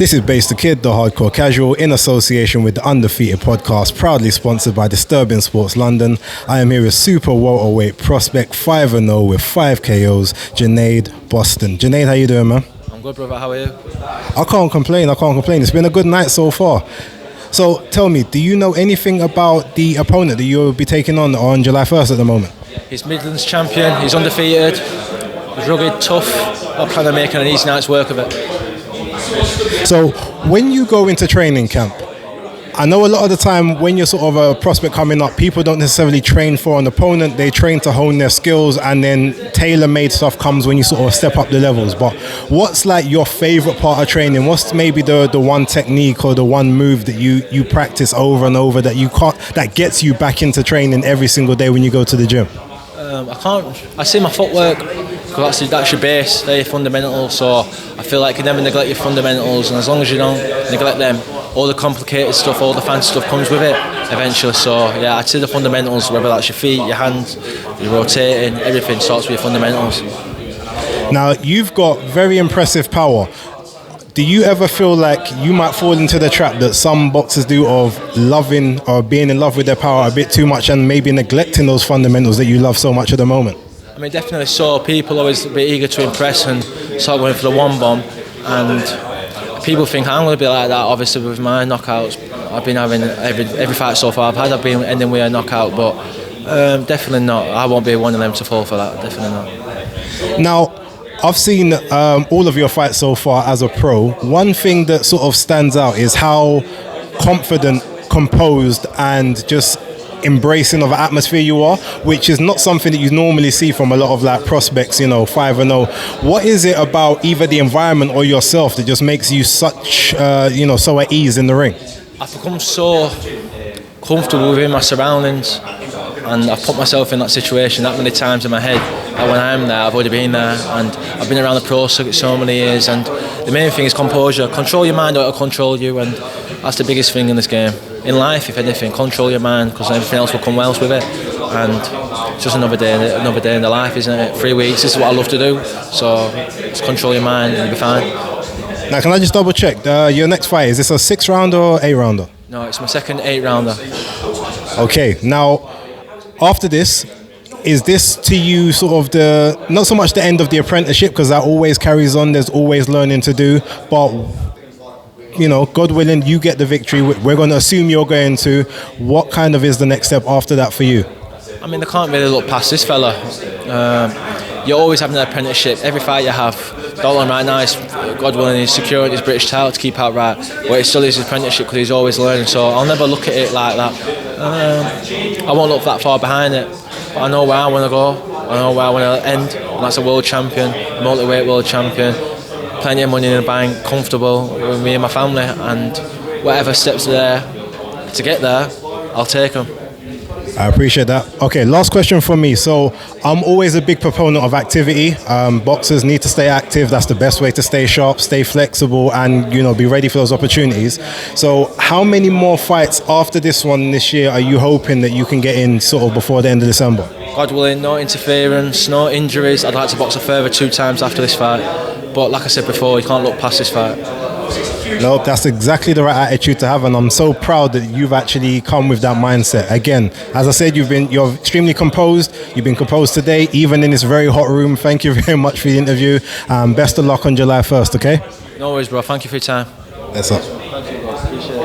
This is BaseDaKid, the Hardcore Casual, in association with the Undefeated podcast, proudly sponsored by Disturbing Sports London. I am here with super welterweight prospect 5-0 with 5 KOs, Junaid Bostan. Junaid, how you doing, man? I'm good, brother. How are you? I can't complain. It's been a good night so far. So tell me, do you know anything about the opponent that you'll be taking on July 1st at the moment? He's Midlands champion. He's undefeated. He's rugged, tough. I plan on making an easy night's work of it. So when you go into training camp, I know a lot of the time when you're sort of a prospect coming up, people don't necessarily train for an opponent. They train to hone their skills, and then tailor-made stuff comes when you sort of step up the levels. But what's like your favorite part of training? What's maybe the one technique or the one move that you practice over and over that gets you back into training every single day when you go to the gym? I see my footwork, because that's your base, they're your fundamentals, so I feel like you never neglect your fundamentals, and as long as you don't neglect them, all the complicated stuff, all the fancy stuff comes with it eventually. So yeah, I'd say the fundamentals, whether that's your feet, your hands, your rotating, everything starts with your fundamentals. Now, you've got very impressive power. Do you ever feel like you might fall into the trap that some boxers do of loving or being in love with their power a bit too much and maybe neglecting those fundamentals that you love so much at the moment? I mean, definitely so. People always be eager to impress and start going for the one bomb, and people think I'm going to be like that. Obviously, with my knockouts, I've been having every fight so far I've been ending with a knockout, but definitely not. I won't be one of them to fall for that. Definitely not. Now, I've seen all of your fights so far as a pro. One thing that sort of stands out is how confident, composed, and just embracing of an atmosphere you are, which is not something that you normally see from a lot of like prospects, 5-0. What is it about either the environment or yourself that just makes you such, so at ease in the ring? I've become so comfortable within my surroundings, and I've put myself in that situation that many times in my head that when I am there, I've already been there, and I've been around the pro circuit so many years, and the main thing is composure. Control your mind or it'll control you, and that's the biggest thing in this game. In life, if anything, control your mind, because everything else will come well with it, and it's just another day in the life, isn't it? 3 weeks, this is what I love to do, so just control your mind and you'll be fine. Now, can I just double check, your next fight, is this a 6-rounder or 8-rounder? No, it's my second 8-rounder. Okay, now, after this, is this to you sort of not so much the end of the apprenticeship, because that always carries on, there's always learning to do, but God willing, you get the victory. We're going to assume you're going to. What kind of is the next step after that for you? I mean, I can't really look past this fella. You're always having an apprenticeship. Every fight you have, Dalton right now is, God willing, he's securing his British title to keep out right. But it still is his apprenticeship because he's always learning. So I'll never look at it like that. I won't look that far behind it. But I know where I want to go. I know where I want to end. And that's a world champion, multi-weight world champion. Plenty of money in the bank, comfortable with me and my family, and whatever steps are there to get there, I'll take them. I appreciate that. Okay, last question from me. So I'm always a big proponent of activity. Boxers need to stay active. That's the best way to stay sharp, stay flexible, and be ready for those opportunities. So how many more fights after this one this year are you hoping that you can get in sort of before the end of December? God willing, no interference, no injuries. I'd like to box a further 2 times after this fight. But like I said before, you can't look past this fight. No, that's exactly the right attitude to have, and I'm so proud that you've actually come with that mindset. Again, as I said, you're extremely composed. You've been composed today, even in this very hot room. Thank you very much for the interview. Best of luck on July 1st, okay? No worries, bro. Thank you for your time. That's all. Thank you, bro. Appreciate it.